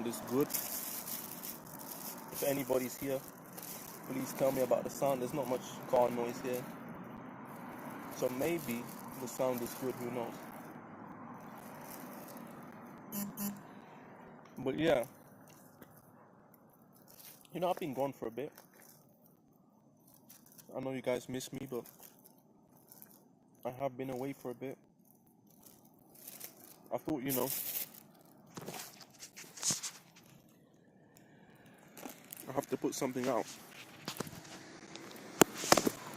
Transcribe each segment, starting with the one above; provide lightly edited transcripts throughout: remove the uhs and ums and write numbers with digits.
is good. If anybody's here, please tell me about the sound. There's not much car noise here. So maybe the sound is good, who knows. But yeah, I've been gone for a bit. I know you guys miss me, but I have been away for a bit. I thought, I have to put something out.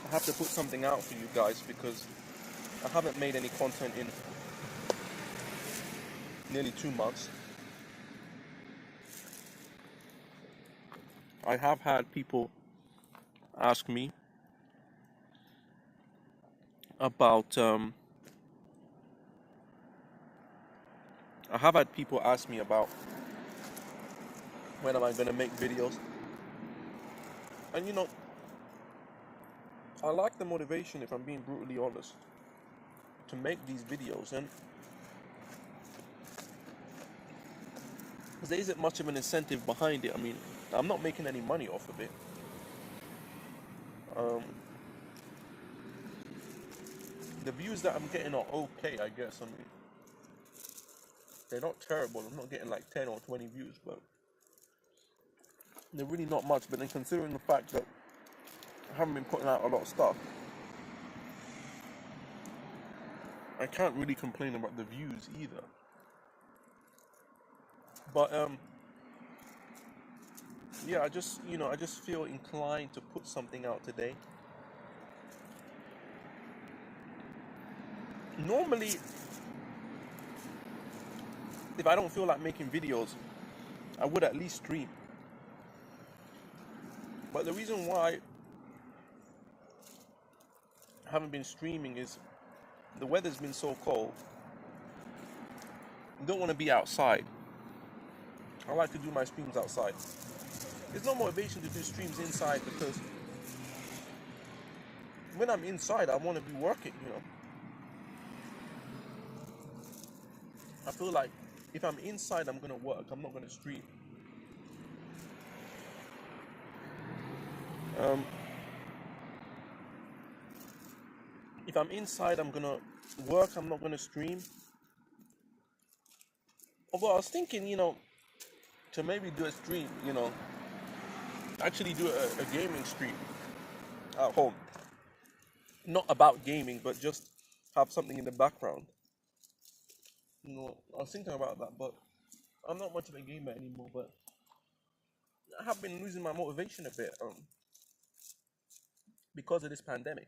I have to put something out for you guys because I haven't made any content in nearly 2 months. I have had people ask me about I have had people ask me about when am I gonna make videos. And I like the motivation, if I'm being brutally honest, to make these videos, and there isn't much of an incentive behind it. I mean, I'm not making any money off of it. The views that I'm getting are okay, I guess. I mean, they're not terrible. I'm not getting like 10 or 20 views, but they're really not much. But then considering the fact that I haven't been putting out a lot of stuff, I can't really complain about the views either. But yeah, I just feel inclined to put something out today. Normally, if I don't feel like making videos, I would at least stream. But the reason why I haven't been streaming is the weather's been so cold. You don't want to be outside. I like to do my streams outside. There's no motivation to do streams inside because when I'm inside, I want to be working, I feel like if I'm inside, I'm going to work. I'm not going to stream. If I'm inside, I'm going to work. I'm not going to stream. Although I was thinking, to maybe do a stream, actually do a gaming stream at home. Not about gaming, but just have something in the background. I was thinking about that, but I'm not much of a gamer anymore, but I have been losing my motivation a bit because of this pandemic.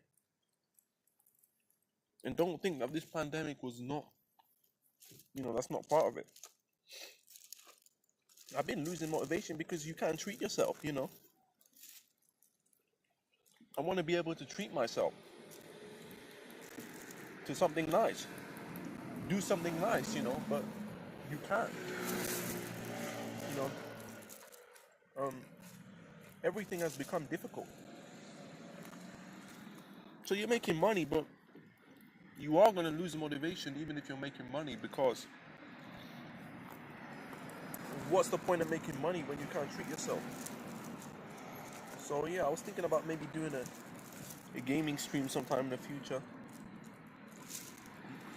And don't think that this pandemic was not, that's not part of it. I've been losing motivation because you can't treat yourself, I want to be able to treat myself to something nice. Do something nice, but you can't. Everything has become difficult. So you're making money, but you are going to lose motivation even if you're making money, because what's the point of making money when you can't treat yourself? So yeah, I was thinking about maybe doing a gaming stream sometime in the future.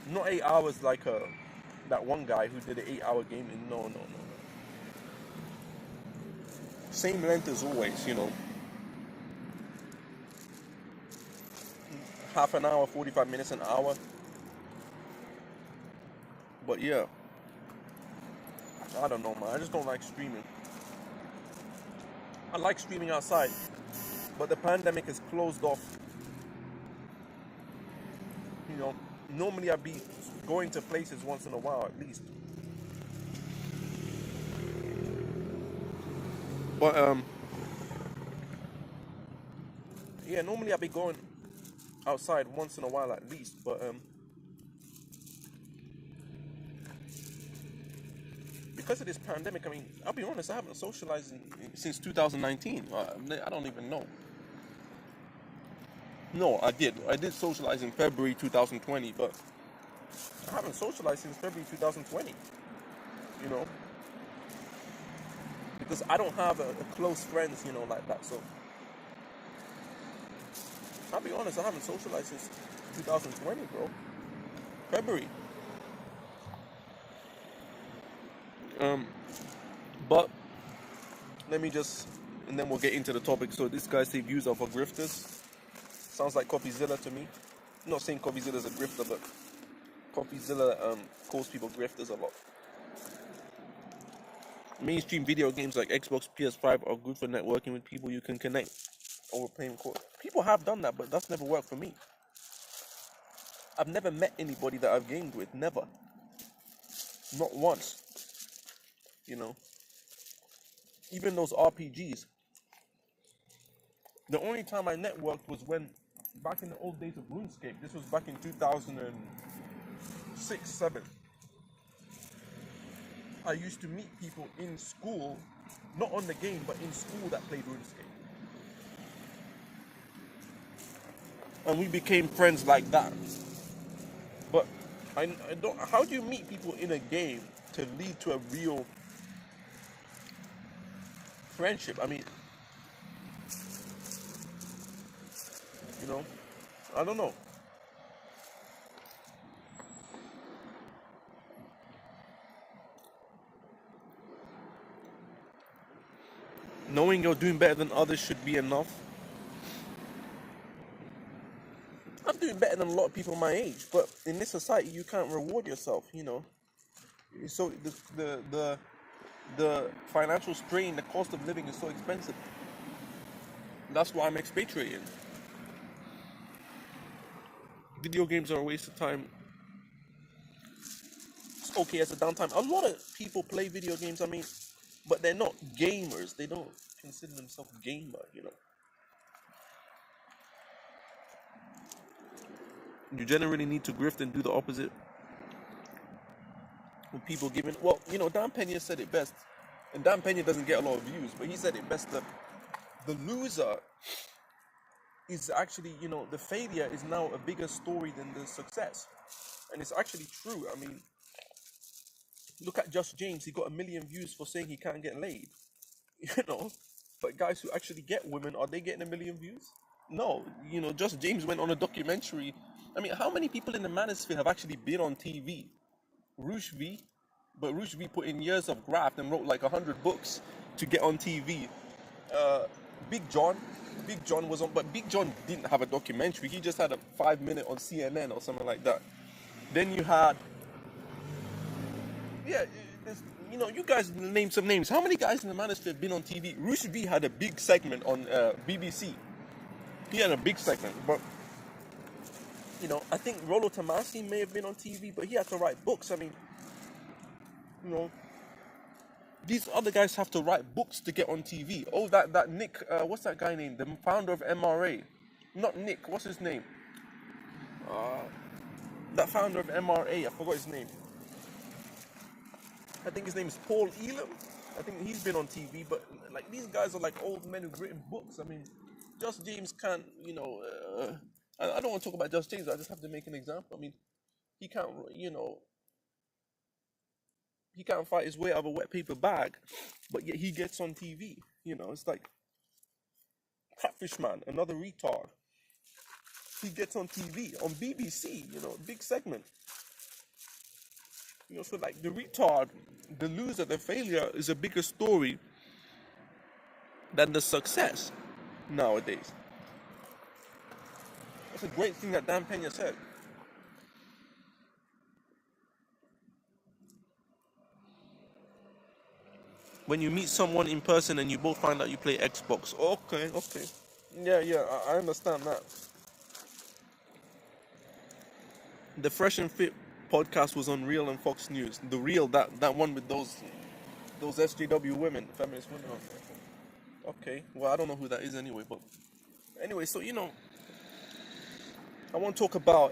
Not 8 hours like that one guy who did an 8-hour gaming. No. Same length as always, half an hour, 45 minutes, an hour. But yeah, I don't know, man. I just don't like streaming. I like streaming outside, but the pandemic has closed off. Normally I'd be going to places once in a while at least. But yeah, normally I'd be going outside once in a while at least. But because of this pandemic, I mean, I'll be honest, I haven't socialized since 2019. I don't even know. No, I did. I did socialize in February 2020, but I haven't socialized since February 2020. because I don't have a close friends, you know, like that. So I'll be honest, I haven't socialized since 2020, bro. February. But let me just, and then we'll get into the topic. So this guy say views are for grifters. Sounds like CopyZilla to me. I'm not saying CopyZilla's a grifter, but CopyZilla calls people grifters a lot. Mainstream video games like Xbox, PS5 are good for networking with people you can connect over playing court. People have done that, but that's never worked for me. I've never met anybody that I've gamed with. Never. Not once. You know. Even those RPGs. The only time I networked was when, back in the old days of RuneScape. This was back in 2006, 7. I used to meet people in school, not on the game, but in school that played RuneScape. And we became friends like that. But I don't. How do you meet people in a game to lead to a real friendship? I mean, you know, I don't know. Knowing you're doing better than others should be enough. I'm doing better than a lot of people my age, but in this society, you can't reward yourself. You know, so the financial strain, the cost of living is so expensive. That's why I'm expatriating. Video games are a waste of time. It's okay as a downtime. A lot of people play video games, I mean, but they're not gamers. They don't consider themselves gamer, you know. You generally need to grift and do the opposite. When people giving, well, you know, Dan Pena said it best, and Dan Pena doesn't get a lot of views, but he said it best that the loser is actually, you know, the failure is now a bigger story than the success. And it's actually true. I mean, look at Just James. He got 1 million views for saying he can't get laid. You know, but guys who actually get women, are they getting 1 million views? No. You know, Just James went on a documentary. I mean, how many people in the manosphere have actually been on TV? Roosh V, but Roosh V put in years of graft and wrote like 100 books to get on TV. Big John was on, but Big John didn't have a documentary. He just had a 5-minute on CNN or something like that. Then you had, yeah, you know, you guys name some names. How many guys in the manosphere have been on TV? Roosh V had a big segment on BBC. He had a big segment, but you know, I think Rollo Tomasi may have been on TV, but he had to write books. I mean, you know, these other guys have to write books to get on TV. Oh, that Nick, what's that guy named? The founder of MRA. Not Nick, what's his name? That founder of MRA, I forgot his name. I think his name is Paul Elam. I think he's been on TV, but like these guys are like old men who've written books. I mean, Just James can't, you know, I don't want to talk about Just James, I just have to make an example. I mean, he can't, you know, he can't fight his way out of a wet paper bag, but yet he gets on TV. You know, it's like Catfish Man, another retard. He gets on TV, on BBC, you know, big segment. You know, so like the retard, the loser, the failure is a bigger story than the success nowadays. That's a great thing that Dan Pena said. When you meet someone in person and you both find out you play Xbox. Okay. Yeah, I understand that. The Fresh and Fit podcast was on Real and Fox News. The Real, that one with those SJW women, feminist women on there. Okay, well, I don't know who that is anyway, but anyway, so, you know, I want to talk about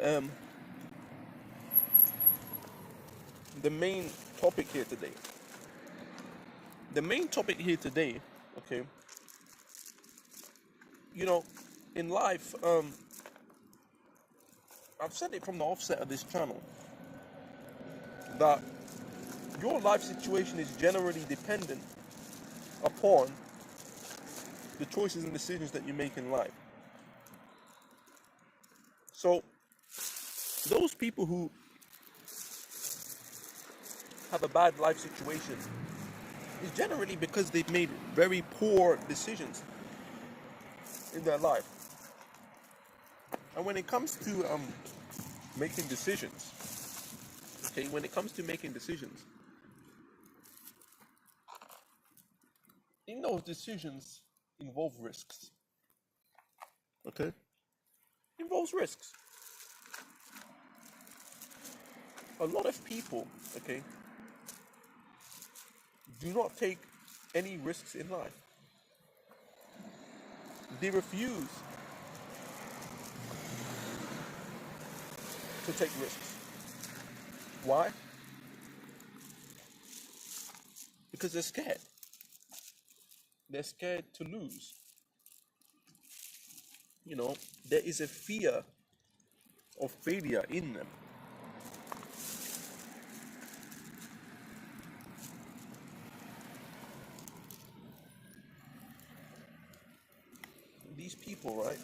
the main topic here today. The main topic here today, okay, you know, in life, I've said it from the offset of this channel, that your life situation is generally dependent upon the choices and decisions that you make in life. So those people who have a bad life situation is generally because they've made very poor decisions in their life. And when it comes to making decisions, okay, when it comes to making decisions, in those decisions involve risks. Okay? Involves risks. A lot of people, okay, do not take any risks in life. They refuse to take risks. Why? Because they're scared. They're scared to lose. You know, there is a fear of failure in them. These people, right?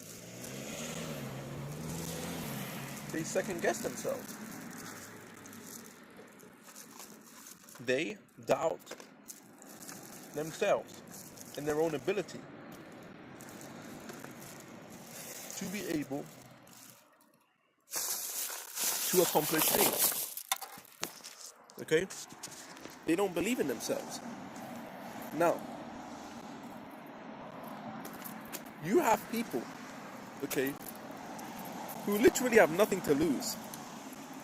They second guess themselves. They doubt themselves and their own ability to be able to accomplish things. Okay? They don't believe in themselves. Now, you have people, okay, who literally have nothing to lose.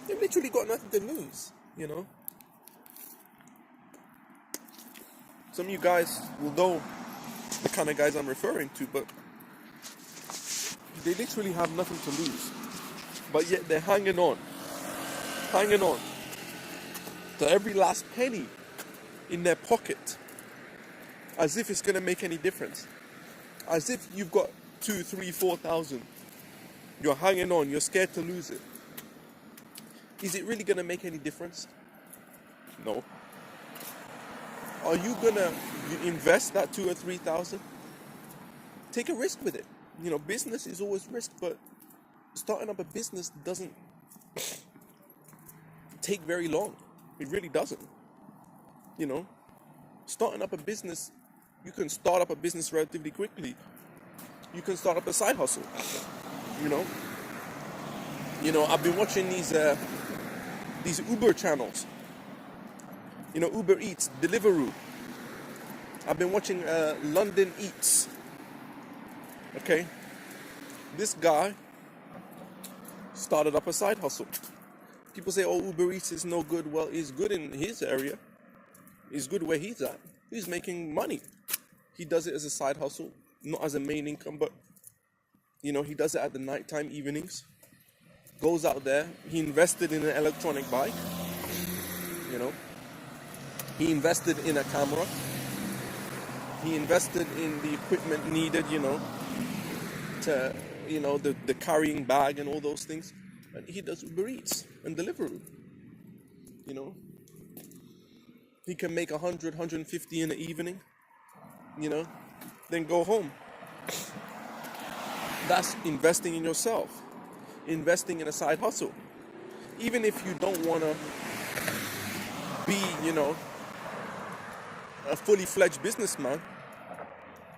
They've literally got nothing to lose, you know? Some of you guys will know the kind of guys I'm referring to, but they literally have nothing to lose. But yet they're hanging on to every last penny in their pocket, as if it's going to make any difference. As if you've got 2, 3, 4,000. You're hanging on, you're scared to lose it. Is it really going to make any difference? No. Are you going to invest that 2 or 3,000? Take a risk with it. You know, business is always risk, but starting up a business doesn't take very long. It really doesn't. You know, starting up a business, you can start up a business relatively quickly. You can start up a side hustle. You know, I've been watching these Uber channels. You know, Uber Eats, Deliveroo. I've been watching London Eats. Okay, this guy started up a side hustle. People say, oh, Uber Eats is no good. Well, he's good in his area. He's good where he's at. He's making money. He does it as a side hustle, not as a main income, but, you know, he does it at the nighttime, evenings. Goes out there. He invested in an electronic bike. You know, he invested in a camera. He invested in the equipment needed, you know, to, you know, the carrying bag and all those things. And he does Uber Eats and Deliveroo. You know, he can make 100, 150 in the evening, you know, then go home. That's investing in yourself, investing in a side hustle. Even if you don't want to be, you know, a fully fledged businessman,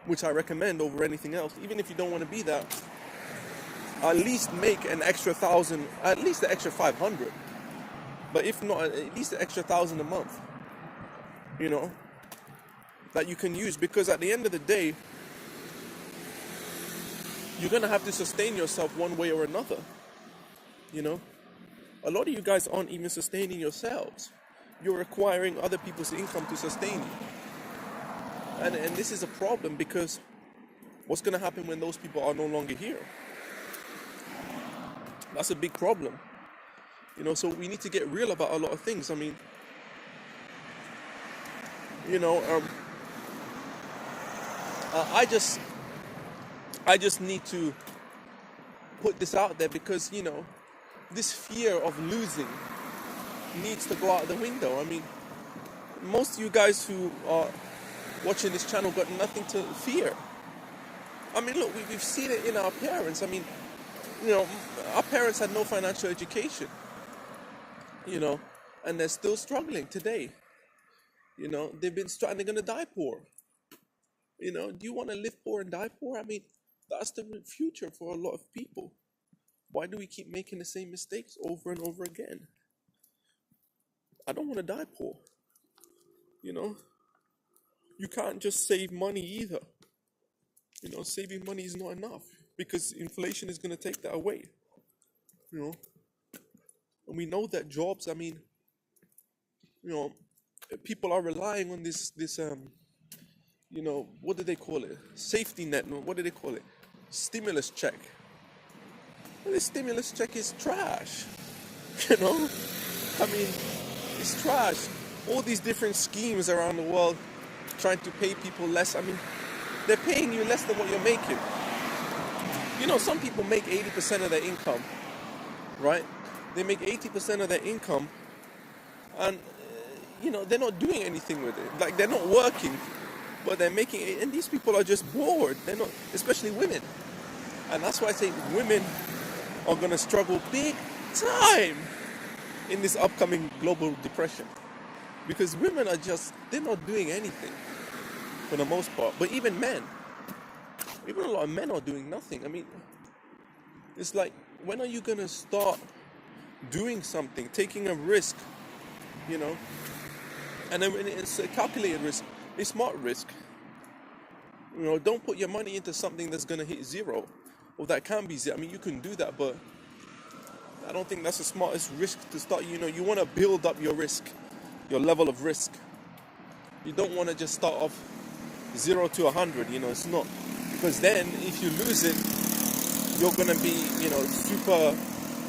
which I recommend over anything else, even if you don't want to be that, at least make an extra 1,000, at least an extra 500. But if not, at least an extra 1,000 a month, you know, that you can use. Because at the end of the day, you're going to have to sustain yourself one way or another. You know, a lot of you guys aren't even sustaining yourselves. You're requiring other people's income to sustain you. And this is a problem, because what's going to happen when those people are no longer here? That's a big problem. You know, so we need to get real about a lot of things. I mean, you know, I just need to put this out there, because, you know, this fear of losing needs to go out the window. I mean, most of you guys who are watching this channel got nothing to fear. I mean, look, we've seen it in our parents. I mean, you know, our parents had no financial education, you know, and they're still struggling today. You know, they've been struggling, they're going to die poor. You know, do you want to live poor and die poor? I mean, that's the future for a lot of people. Why do we keep making the same mistakes over and over again? I don't want to die poor. You know, you can't just save money either. You know, saving money is not enough because inflation is going to take that away. You know, and we know that jobs, I mean, you know, people are relying on this you know, what do they call it? Safety net, no, what do they call it? Stimulus check. Well, this stimulus check is trash. You know, I mean, it's trash. All these different schemes around the world trying to pay people less. I mean, they're paying you less than what you're making. You know, some people make 80% of their income, right? They make 80% of their income and, you know, they're not doing anything with it. Like, they're not working, but they're making it. And these people are just bored. They're not, especially women. And that's why I say women are going to struggle big time in this upcoming global depression. Because women are just, they're not doing anything for the most part. But even men, even a lot of men are doing nothing. I mean, it's like, when are you going to start doing something, taking a risk, you know? And then it's a calculated risk, a smart risk. You know, don't put your money into something that's going to hit zero, or that can be zero. I mean, you can do that, but I don't think that's the smartest risk to start. You know, you want to build up your risk, your level of risk. You don't want to just start off 0 to 100, you know, it's not. Because then, if you lose it, you're going to be, you know, super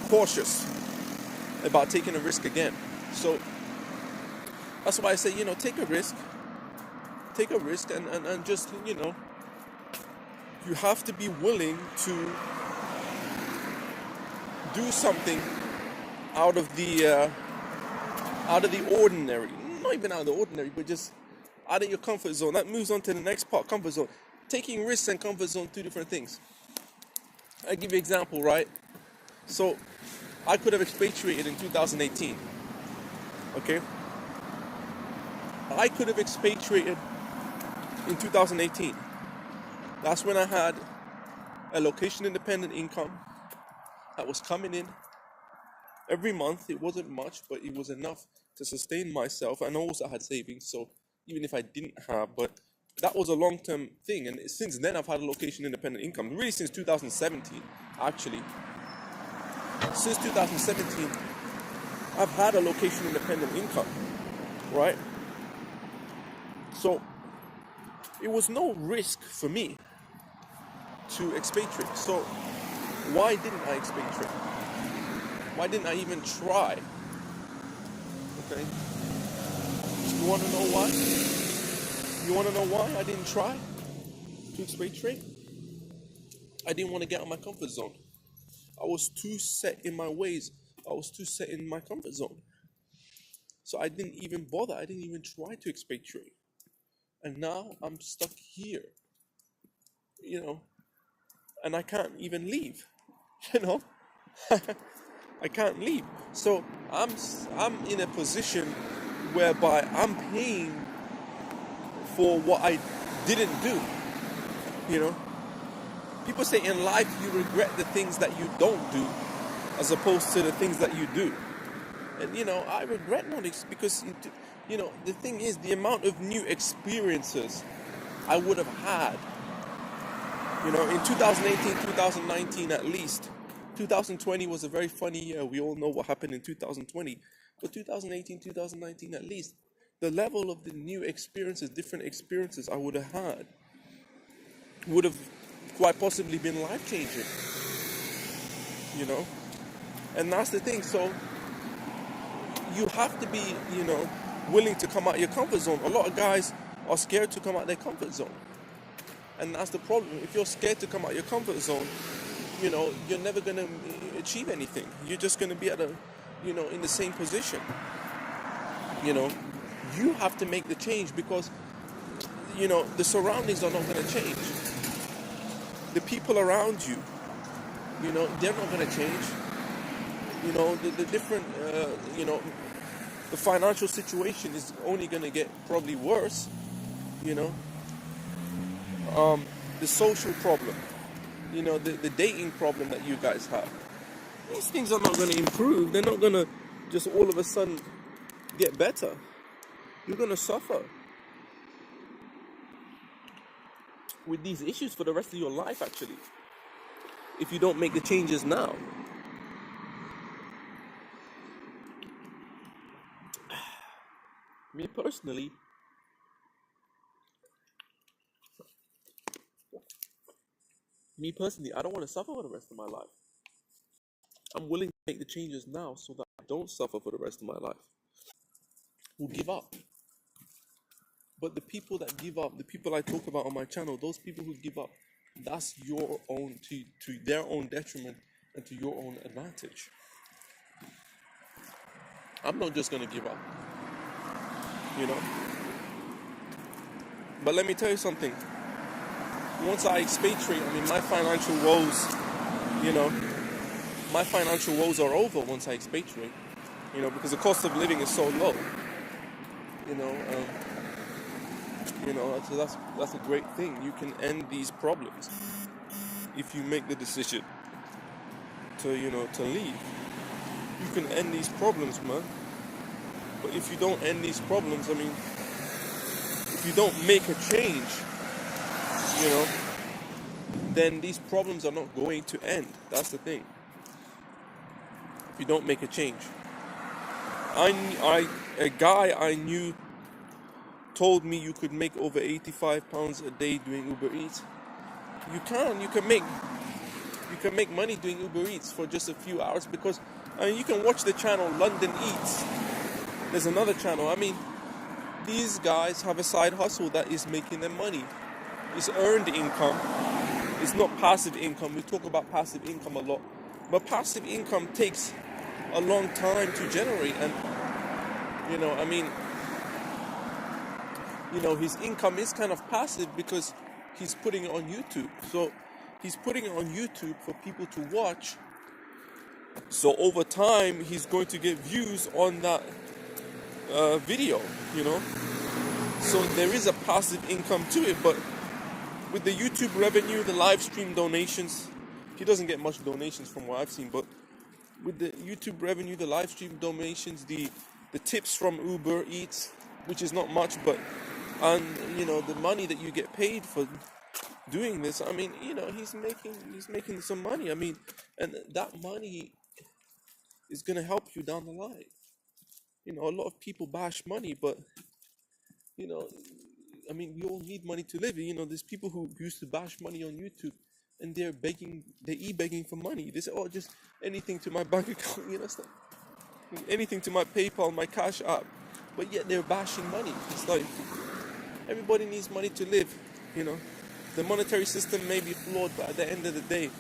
cautious about taking a risk again. So, that's why I say, you know, take a risk and just, you know, you have to be willing to do something out of the ordinary. Not even out of the ordinary, but just out of your comfort zone. That moves on to the next part, comfort zone. Taking risks and comfort zone, two different things. I'll give you an example, right? So, I could have expatriated in 2018. Okay? I could have expatriated in 2018. That's when I had a location-independent income that was coming in every month. It wasn't much, but it was enough to sustain myself. And also I had savings, so even if I didn't have, but that was a long-term thing. And since then, I've had a location-independent income. Really, since 2017, actually. Since 2017, I've had a location-independent income, right? So, it was no risk for me to expatriate. So, why didn't I expatriate? Why didn't I even try? Okay? You want to know why? You want to know why I didn't try to expatriate? I didn't want to get out of my comfort zone. I was too set in my ways. I was too set in my comfort zone. So I didn't even bother. I didn't even try to expatriate. And now I'm stuck here. You know, and I can't even leave. You know, I can't leave. So I'm in a position whereby I'm paying for what I didn't do. You know, people say in life you regret the things that you don't do as opposed to the things that you do. And you know, I regret not because you know, the thing is, the amount of new experiences I would have had, you know, in 2018, 2019 at least. 2020 was a very funny year. We all know what happened in 2020. But 2018, 2019 at least, the level of the new experiences, different experiences I would have had, would have quite possibly been life-changing. You know? And that's the thing. So, you have to be, you know, willing to come out your comfort zone. A lot of guys are scared to come out their comfort zone. And that's the problem. If you're scared to come out your comfort zone, you know, you're never going to achieve anything. You're just going to be at a, you know, in the same position. You know, you have to make the change because the surroundings are not going to change. The people around you, they're not going to change. The different, the financial situation is only going to get probably worse. you know, the social problem, the dating problem that you guys have. These things are not going to improve. They're not going to just all of a sudden get better. You're going to suffer with these issues for the rest of your life, actually, if you don't make the changes now. Me personally, I don't want to suffer for the rest of my life. I'm willing to make the changes now so that I don't suffer for the rest of my life. Who give up. But the people that give up, the people I talk about on my channel, those people who give up, that's your own, to their own detriment and to your own advantage. I'm not just going to give up, But let me tell you something. Once I expatriate, my financial woes, my financial woes are over once I expatriate, because the cost of living is so low, so that's a great thing. You can end these problems if you make the decision to leave. You can end these problems, man. But if you don't end these problems, if you don't make a change, then these problems are not going to end. That's the thing. If you don't make a change. A guy I knew told me you could make over £85 a day doing Uber Eats. You can make money doing Uber Eats for just a few hours, because you can watch the channel London Eats. There's another channel. These guys have a side hustle that is making them money. It's earned income. It's not passive income. We talk about passive income a lot, but passive income takes a long time to generate. And his income is kind of passive because he's putting it on YouTube. So he's putting it on YouTube for people to watch. So over time, he's going to get views on that video, So there is a passive income to it, but with the YouTube revenue, the live stream donations, he doesn't get much donations from what I've seen, but with the YouTube revenue, the live stream donations, the tips from Uber Eats, which is not much, but the money that you get paid for doing this, he's making some money. And that money is gonna help you down the line. A lot of people bash money, but we all need money to live. There's people who used to bash money on YouTube, and they're begging for money. They say, "Oh, just anything to my bank account," anything to my PayPal, my Cash App. But yet they're bashing money. It's like everybody needs money to live. The monetary system may be flawed, but at the end of the day,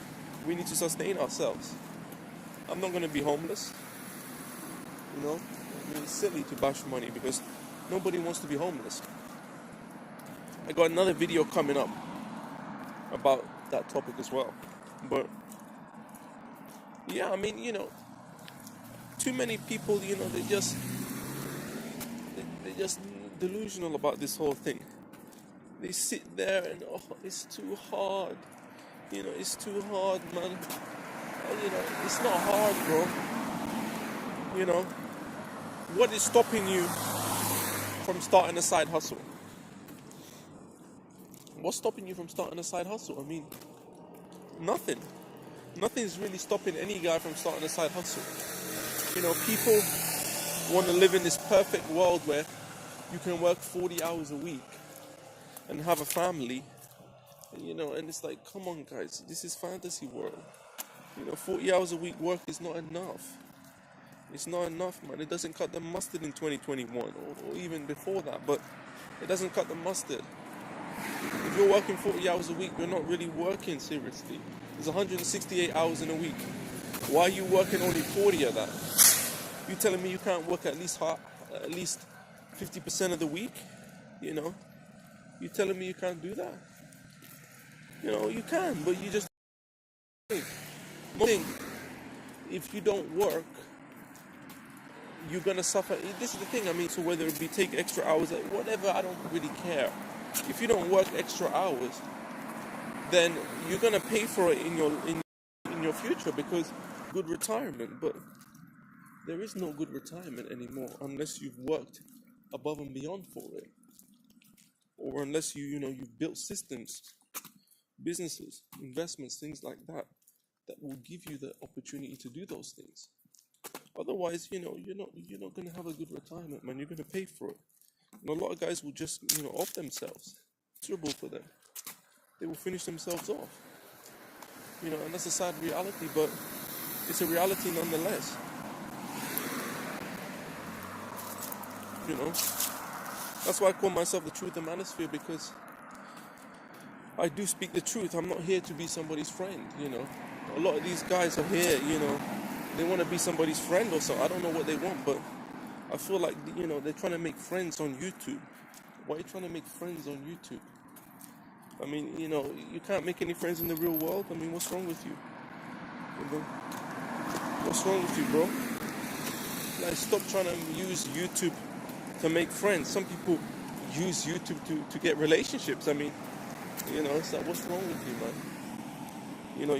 we need to sustain ourselves. I'm not going to be homeless. It's silly to bash money because nobody wants to be homeless. I got another video coming up about that topic as well. But yeah, too many people, they're just delusional about this whole thing. They sit there and it's too hard. It's too hard, man. It's not hard, bro. What is stopping you from starting a side hustle? What's stopping you from starting a side hustle? Nothing. Nothing's really stopping any guy from starting a side hustle. People want to live in this perfect world where you can work 40 hours a week and have a family. And it's like, come on, guys, this is fantasy world. 40 hours a week work is not enough. It's not enough, man. It doesn't cut the mustard in 2021 or even before that, but it doesn't cut the mustard. If you're working 40 hours a week, you're not really working seriously. There's 168 hours in a week. Why are you working only 40 of that? You telling me you can't work at least 50% of the week? You telling me you can't do that? You know, you can, but you just think if you don't work, you're gonna suffer. This is the thing. I mean, so whether it be take extra hours, whatever, I don't really care. If you don't work extra hours, then you're gonna pay for it in your future because good retirement. But there is no good retirement anymore unless you've worked above and beyond for it, or unless you've built systems, businesses, investments, things like that will give you the opportunity to do those things. Otherwise, you're not gonna have a good retirement, man. You're gonna pay for it. And a lot of guys will just off themselves. It's miserable for them. They will finish themselves off. And that's a sad reality, but it's a reality nonetheless. That's why I call myself the Truth and Manosphere, because I do speak the truth. I'm not here to be somebody's friend. A lot of these guys are here, they want to be somebody's friend or so. I don't know what they want, but I feel like, they're trying to make friends on YouTube. Why are you trying to make friends on YouTube? I mean, you can't make any friends in the real world. I mean, what's wrong with you? What's wrong with you, bro? Like, stop trying to use YouTube to make friends. Some people use YouTube to get relationships. I mean, it's like, what's wrong with you, man?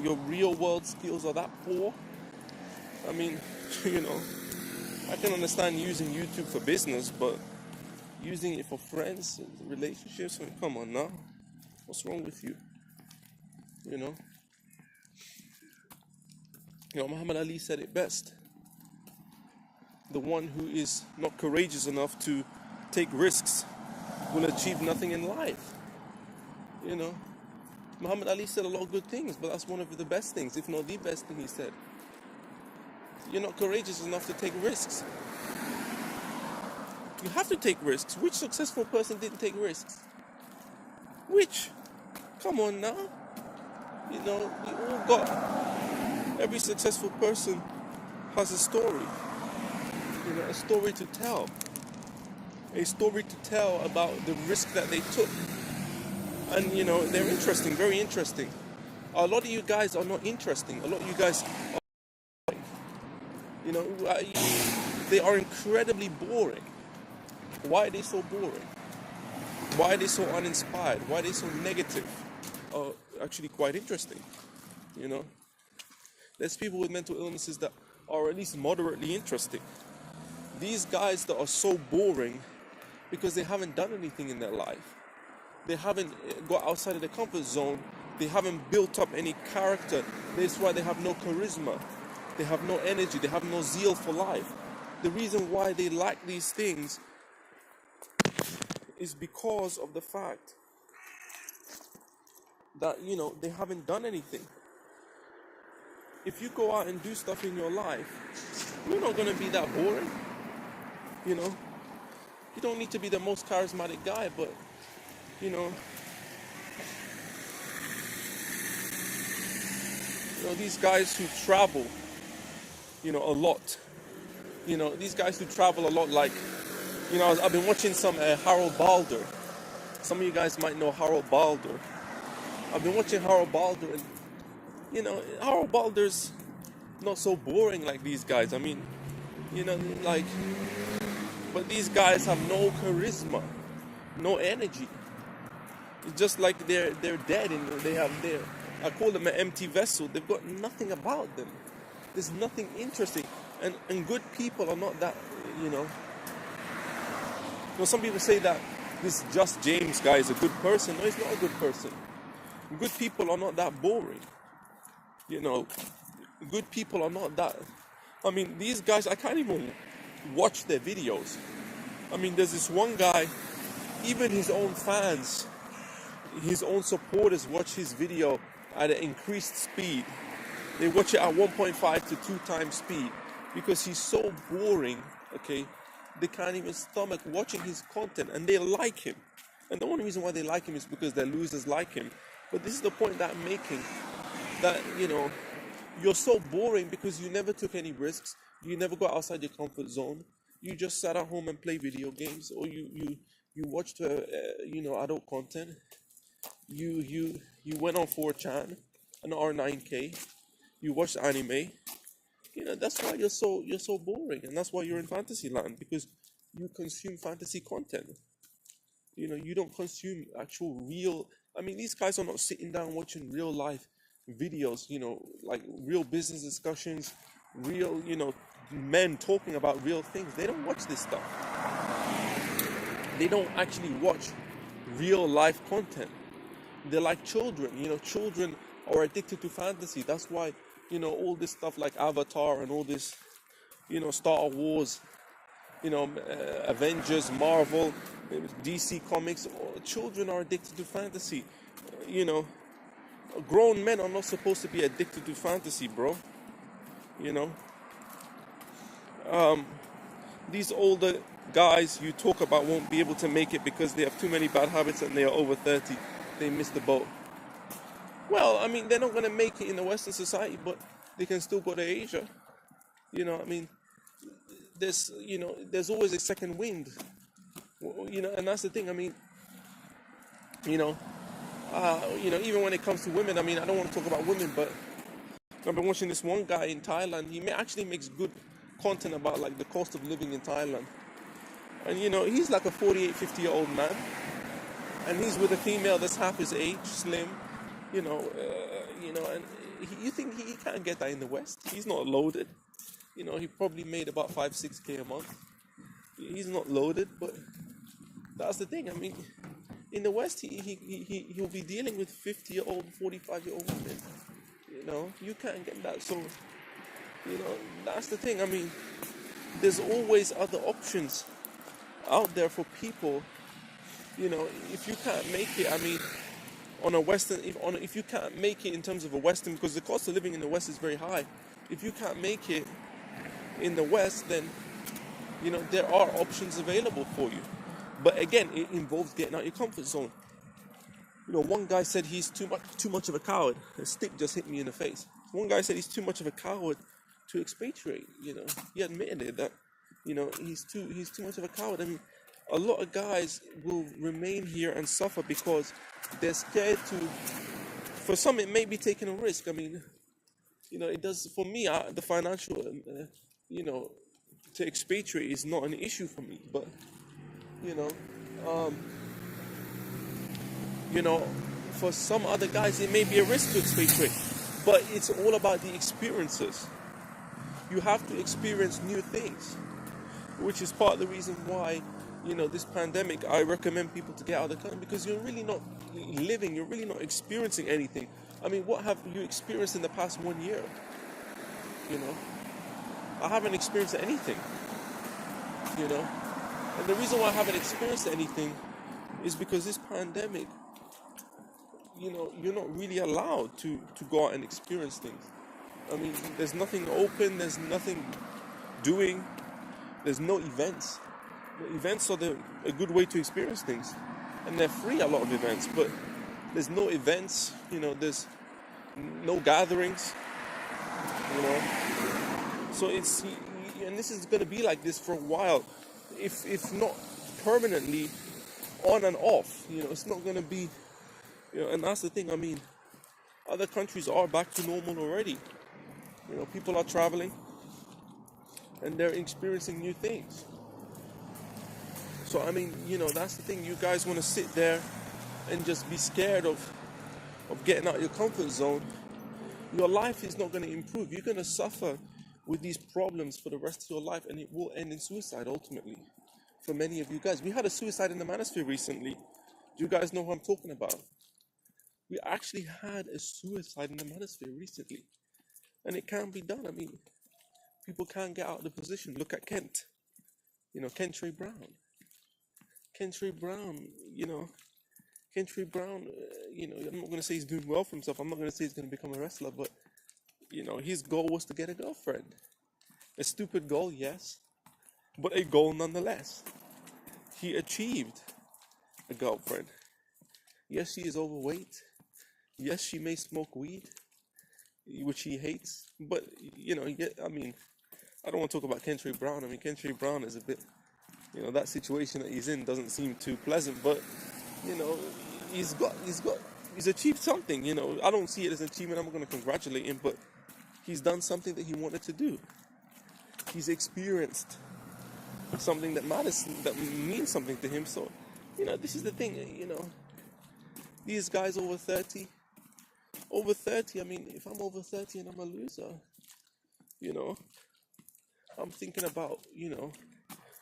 Your real world skills are that poor. I mean, I can understand using YouTube for business, but using it for friends, relationships, I mean, come on now. What's wrong with you? Muhammad Ali said it best. The one who is not courageous enough to take risks will achieve nothing in life. Muhammad Ali said a lot of good things, but that's one of the best things, if not the best thing he said. You're not courageous enough to take risks. You have to take risks. Which successful person didn't take risks? Which? Come on now. We all got, every successful person has a story. A story to tell. A story to tell about the risk that they took. And, they're interesting, very interesting. A lot of you guys are not interesting. A lot of you guys are, they are incredibly boring. Why are they so boring? Why are they so uninspired? Why are they so negative? Actually quite interesting. There's people with mental illnesses that are at least moderately interesting. These guys that are so boring because they haven't done anything in their life. They haven't got outside of their comfort zone. They haven't built up any character. That's why they have no charisma. They have no energy. They have no zeal for life. The reason why they lack these things is because of the fact that, they haven't done anything. If you go out and do stuff in your life, you're not going to be that boring. You don't need to be the most charismatic guy, but, these guys who travel, a lot, these guys who travel a lot, like, I've been watching some Harold Balder. Some of you guys might know Harold Balder. I've been watching Harold Balder, and, Harold Balder's not so boring like these guys. I mean, but these guys have no charisma, no energy. It's just like they're dead, and I call them an empty vessel. They've got nothing about them. There's nothing interesting. And good people are not that, some people say that this Just James guy is a good person. No, he's not a good person. Good people are not that boring. Good people are not that. I mean, these guys, I can't even watch their videos. I mean, there's this one guy, even his own fans, his own supporters watch his video at an increased speed. They watch it at 1.5 to 2 times speed because he's so boring, okay? They can't even stomach watching his content, and they like him. And the only reason why they like him is because their losers like him. But this is the point that I'm making, that, you're so boring because you never took any risks. You never got outside your comfort zone. You just sat at home and play video games, or you You watched, adult content. You went on 4chan and R9K. You watched anime. That's why you're so boring, and that's why you're in fantasy land, because you consume fantasy content. You don't consume actual real. I mean, these guys are not sitting down watching real life videos, like real business discussions, real, men talking about real things. They don't watch this stuff. They don't actually watch real life content. They're like children. Children are addicted to fantasy. That's why, all this stuff like Avatar and all this, Star Wars, Avengers, Marvel, DC Comics. Children are addicted to fantasy. You know, Grown men are not supposed to be addicted to fantasy, bro. You know, these older guys you talk about won't be able to make it because they have too many bad habits and they are over 30. They missed the boat. Well, I mean, they're not going to make it in the Western society, but they can still go to Asia. I mean, there's always a second wind. And that's the thing. I mean, you know, even when it comes to women, I mean, I don't want to talk about women, but I've been watching this one guy in Thailand. He actually makes good content about like the cost of living in Thailand. And he's like a 48, 50-year-old man, and he's with a female that's half his age, slim. And you think he can't get that in the West? He's not loaded. He probably made about 5-6K a month. He's not loaded, but that's the thing. I mean, in the West, he'll be dealing with 50-year-old, 45-year-old women. You can't get that. So, that's the thing. I mean, there's always other options out there for people. If you can't make it, I mean, on a Western, if you can't make it in terms of a Western, because the cost of living in the West is very high. If you can't make it in the West, then there are options available for you. But again, it involves getting out your comfort zone. One guy said he's too much of a coward. A stick just hit me in the face. One guy said he's too much of a coward to expatriate. He admitted it, that he's too much of a coward. I mean, a lot of guys will remain here and suffer because they're scared to. For some, it may be taking a risk. I mean, it does for me. The financial, to expatriate is not an issue for me. But for some other guys, it may be a risk to expatriate. But it's all about the experiences. You have to experience new things, which is part of the reason why, this pandemic, I recommend people to get out of the country, because you're really not living, you're really not experiencing anything. I mean, what have you experienced in the past 1 year? I haven't experienced anything, And the reason why I haven't experienced anything is because this pandemic, you're not really allowed to go out and experience things. I mean, there's nothing open, there's nothing doing, there's no events. The events are a good way to experience things. And they're free, a lot of events, but there's no events, there's no gatherings, So and this is going to be like this for a while, if not permanently on and off, it's not going to be, and that's the thing. I mean, other countries are back to normal already. People are traveling and they're experiencing new things. So, I mean, that's the thing. You guys want to sit there and just be scared of getting out of your comfort zone. Your life is not going to improve. You're going to suffer with these problems for the rest of your life, and it will end in suicide ultimately for many of you guys. We had a suicide in the Manosphere recently. Do you guys know who I'm talking about? We actually had a suicide in the Manosphere recently. And it can be done. I mean, people can't get out of the position. Look at Kent. Kentrey Brown. Kentrey Brown, Kentrey Brown, I'm not going to say he's doing well for himself. I'm not going to say he's going to become a wrestler, but, his goal was to get a girlfriend. A stupid goal, yes, but a goal nonetheless. He achieved a girlfriend. Yes, she is overweight. Yes, she may smoke weed, which he hates. But, I mean, I don't want to talk about Kentrey Brown. I mean, Kentrey Brown is a bit, You know, that situation that he's in doesn't seem too pleasant, but you know, he's achieved something. You know, I don't see it as an achievement. I'm not going to congratulate him, but he's done something that he wanted to do. He's experienced something that matters, that means something to him. So, you know, this is the thing. You know, these guys over 30. I mean, if I'm over 30 and I'm a loser, you know, I'm thinking about, you know,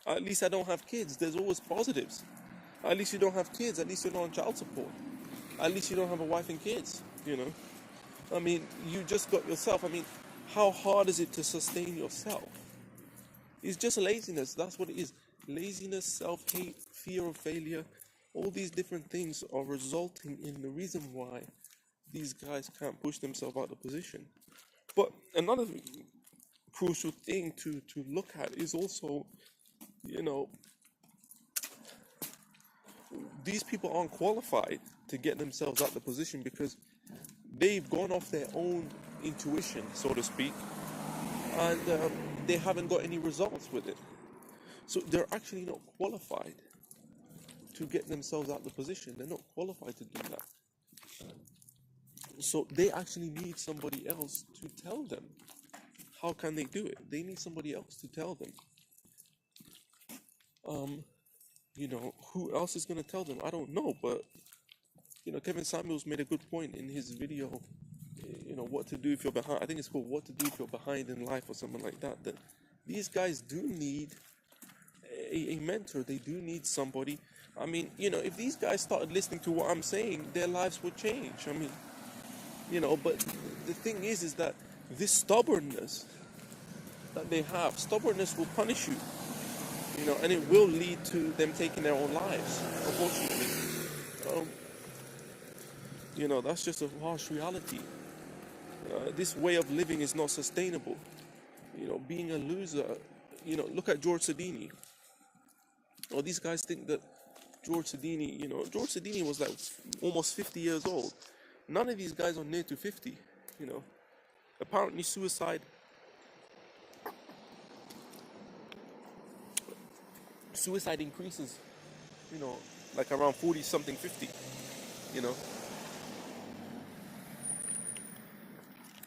at least I don't have kids. There's always positives. At least you don't have kids. At least you're not on child support. At least you don't have a wife and kids, you know. I mean, you just got yourself. I mean, how hard is it to sustain yourself? It's just laziness. That's what it is. Laziness, self-hate, fear of failure. All these different things are resulting in the reason why these guys can't push themselves out of the position. But another crucial thing to look at is also, you know, these people aren't qualified to get themselves out of the position because they've gone off their own intuition, so to speak, and they haven't got any results with it. So they're actually not qualified to get themselves out of the position. They're not qualified to do that. So they actually need somebody else to tell them. How can they do it? They need somebody else to tell them. You know, who else is going to tell them? I don't know, but, you know, Kevin Samuels made a good point in his video, you know, what to do if you're behind. I think it's called What to Do If You're Behind in Life or something like that. That these guys do need a mentor. They do need somebody. I mean, you know, if these guys started listening to what I'm saying, their lives would change. I mean, you know, but the thing is that this stubbornness that they have, stubbornness will punish you, you know, and it will lead to them taking their own lives, unfortunately. You know, that's just a harsh reality. This way of living is not sustainable. You know, being a loser, you know, look at George Sedini. Oh, these guys think that George Sedini, you know, George Sedini was like almost 50 years old. None of these guys are near to 50, you know. Apparently suicide increases, you know, like around 40 something, 50, you know.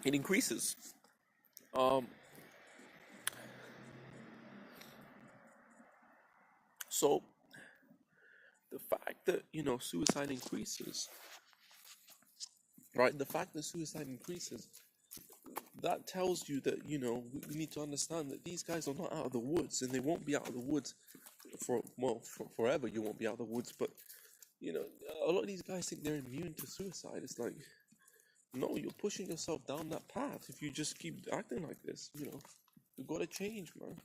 It increases. So the fact that, you know, suicide increases, right? The fact that suicide increases, that tells you that, you know, we need to understand that these guys are not out of the woods, and they won't be out of the woods for forever. You won't be out of the woods, but, you know, a lot of these guys think they're immune to suicide. It's like, no, you're pushing yourself down that path if you just keep acting like this, you know. You gotta change, man.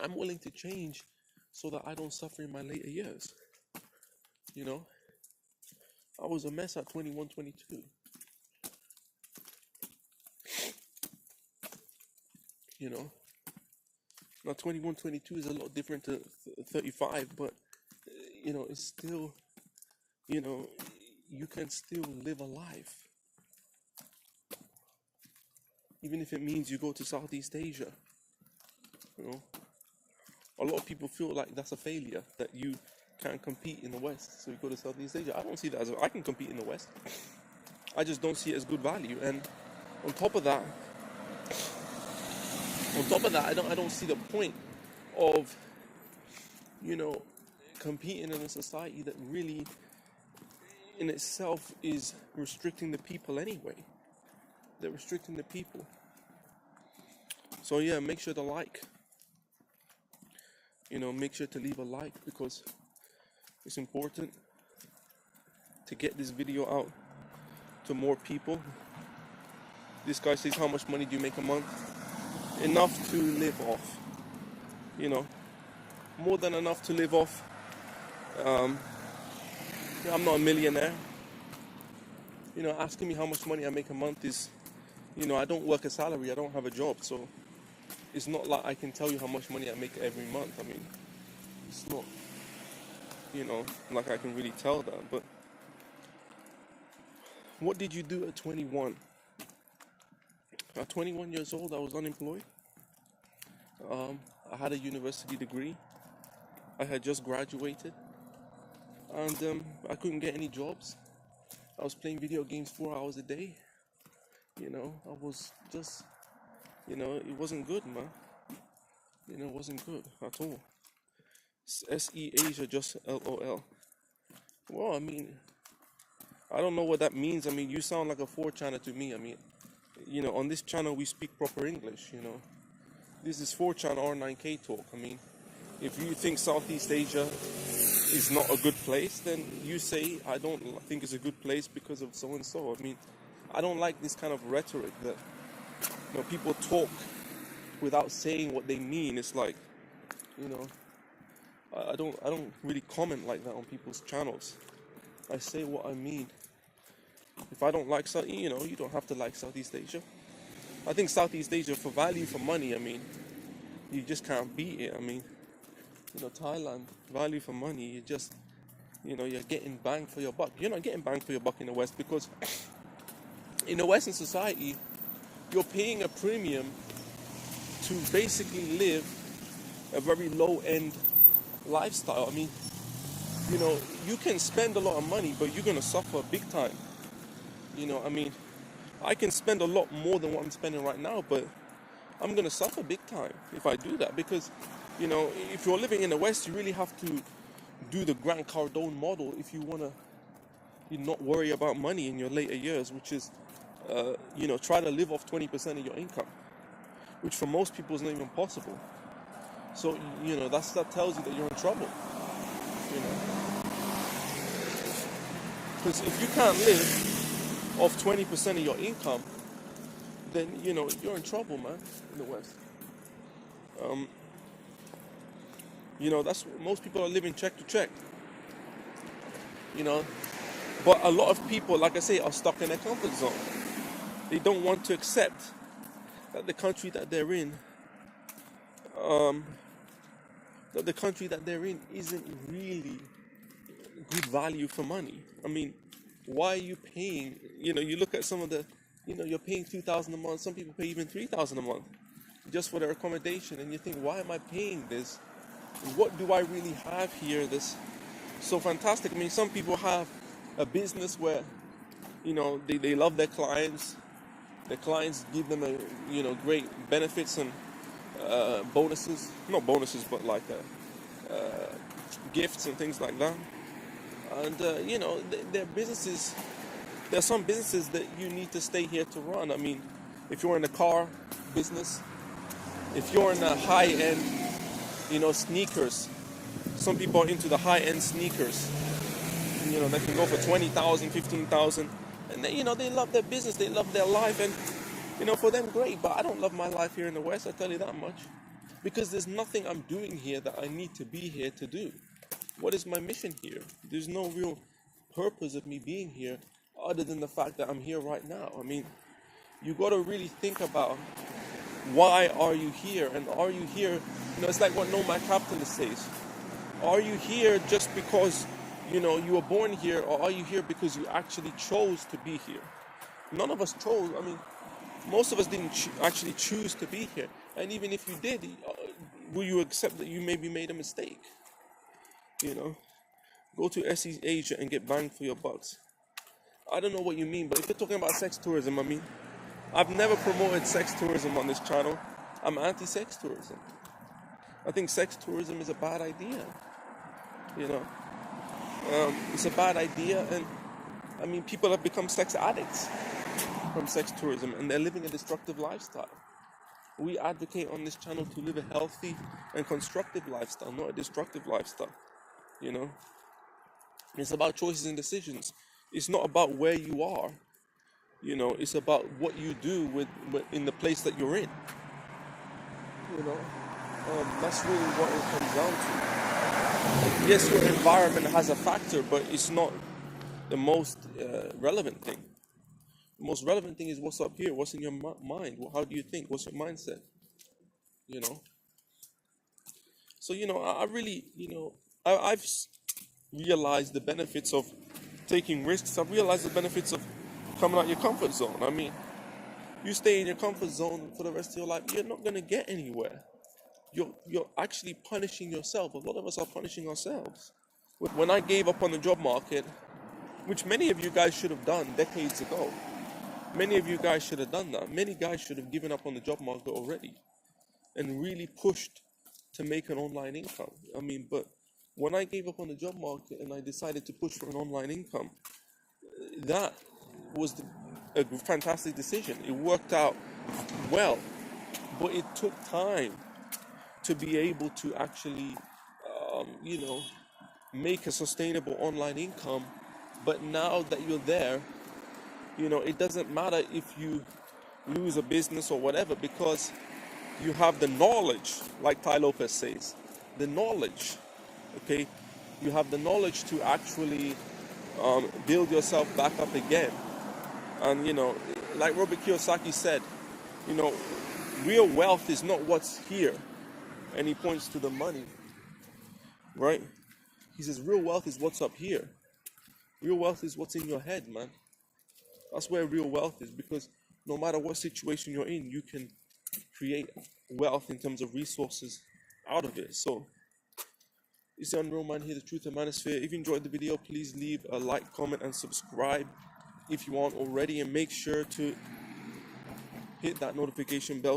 I'm willing to change so that I don't suffer in my later years. You know, I was a mess at 21, 22. You know, now 21, 22 is a lot different to 35, but, you know, it's still, you know, you can still live a life. Even if it means you go to Southeast Asia, you know. A lot of people feel like that's a failure, that you can't compete in the West, so you go to Southeast Asia. I don't see that as I can compete in the West. I just don't see it as good value. And on top of that, I don't see the point of, you know, competing in a society that really, in itself, is restricting the people anyway. They're restricting the people. So yeah, make sure to like. You know, make sure to leave a like, because it's important to get this video out to more people. This guy says, how much money do you make a month? Enough to live off. You know, more than enough to live off. I'm not a millionaire. You know, asking me how much money I make a month is, you know, I don't work a salary. I don't have a job. So it's not like I can tell you how much money I make every month. I mean, it's not, you know, like I can really tell that. But what did you do at 21? At 21 years old, I was unemployed. I had a university degree. I had just graduated, and I couldn't get any jobs. I was playing video games 4 hours a day. I was just, it wasn't good, man. It wasn't good at all. SE Asia, just LOL. Well, I mean, I don't know what that means. I mean, you sound like a 4-channel to me. I mean, on this channel we speak proper English. This is 4-channel R9K talk. I mean, if you think Southeast Asia is not a good place, then you say, I don't think it's a good place because of so and so. I mean, I don't like this kind of rhetoric that people talk without saying what they mean. It's like, I don't really comment like that on people's channels. I say what I mean. If I don't like you don't have to like Southeast Asia. I think Southeast Asia, for value for money, I mean, you just can't beat it. I mean, Thailand, value for money, you just, you're getting bang for your buck. You're not getting bang for your buck in the West, because in the Western society, you're paying a premium to basically live a very low-end lifestyle. I mean, you can spend a lot of money, but you're going to suffer big time. I mean, I can spend a lot more than what I'm spending right now, but I'm going to suffer big time if I do that, because, if you're living in the West, you really have to do the Grant Cardone model if you want to not worry about money in your later years, which is, try to live off 20% of your income, which for most people is not even possible. So, that tells you that you're in trouble, Because if you can't live off 20% of your income, then, you're in trouble, man, in the West. That's most people are living check to check, But a lot of people, like I say, are stuck in their comfort zone. They don't want to accept that the country that they're in, isn't really good value for money. I mean, why are you paying? You look at some of the, you're paying $2,000 a month. Some people pay even $3,000 a month just for their accommodation, and you think, why am I paying this? What do I really have here that's so fantastic? I mean, some people have a business where, they love their clients. Their clients give them great benefits and bonuses. Not bonuses, but like gifts and things like that. And, their businesses, there are some businesses that you need to stay here to run. I mean, if you're in the car business, if you're in a high-end, sneakers, some people are into the high-end sneakers, that can go for $20,000, $15,000, and they love their business, they love their life, and, for them, great. But I don't love my life here in the West, I tell you that much, because there's nothing I'm doing here that I need to be here to do. What is my mission here? There's no real purpose of me being here other than the fact that I'm here right now. I mean, you got to really think about, why are you here? And are you here, it's like what Nomad Capitalist says. Are you here just because, you were born here, or are you here because you actually chose to be here? None of us chose. I mean, most of us didn't actually choose to be here. And even if you did, will you accept that you maybe made a mistake? Go to SE Asia and get banged for your bucks. I don't know what you mean, but if you're talking about sex tourism, I mean, I've never promoted sex tourism on this channel. I'm anti-sex tourism. I think sex tourism is a bad idea. It's a bad idea, and I mean, people have become sex addicts from sex tourism, and they're living a destructive lifestyle. We advocate on this channel to live a healthy and constructive lifestyle, not a destructive lifestyle. It's about choices and decisions. It's not about where you are. It's about what you do with in the place that you're in. That's really what it comes down to. Yes, your environment has a factor, but it's not the most relevant thing. The most relevant thing is what's up here, what's in your mind, how do you think, what's your mindset, So, I really, I've realized the benefits of taking risks. I've realized the benefits of coming out your comfort zone. I mean, you stay in your comfort zone for the rest of your life, you're not going to get anywhere. you're actually punishing yourself. A lot of us are punishing ourselves. When I gave up on the job market, which many of you guys should have done decades ago, many of you guys should have done that. Many guys should have given up on the job market already and really pushed to make an online income. I mean, but when I gave up on the job market and I decided to push for an online income, that was a fantastic decision. It worked out well, but it took time to be able to actually, you know, make a sustainable online income. But now that you're there, you know, it doesn't matter if you lose a business or whatever, because you have the knowledge, like Tai Lopez says, the knowledge, okay? You have the knowledge to actually build yourself back up again. And, you know, like Robert Kiyosaki said, you know, real wealth is not what's here. And he points to the money, right? He says real wealth is what's up here. Real wealth is what's in your head, man. That's where real wealth is, because no matter what situation you're in, you can create wealth in terms of resources out of it. So it's the Unreal Man here, the Truth of Manosphere. If you enjoyed the video, please leave a like, comment, and subscribe if you aren't already, and make sure to hit that notification bell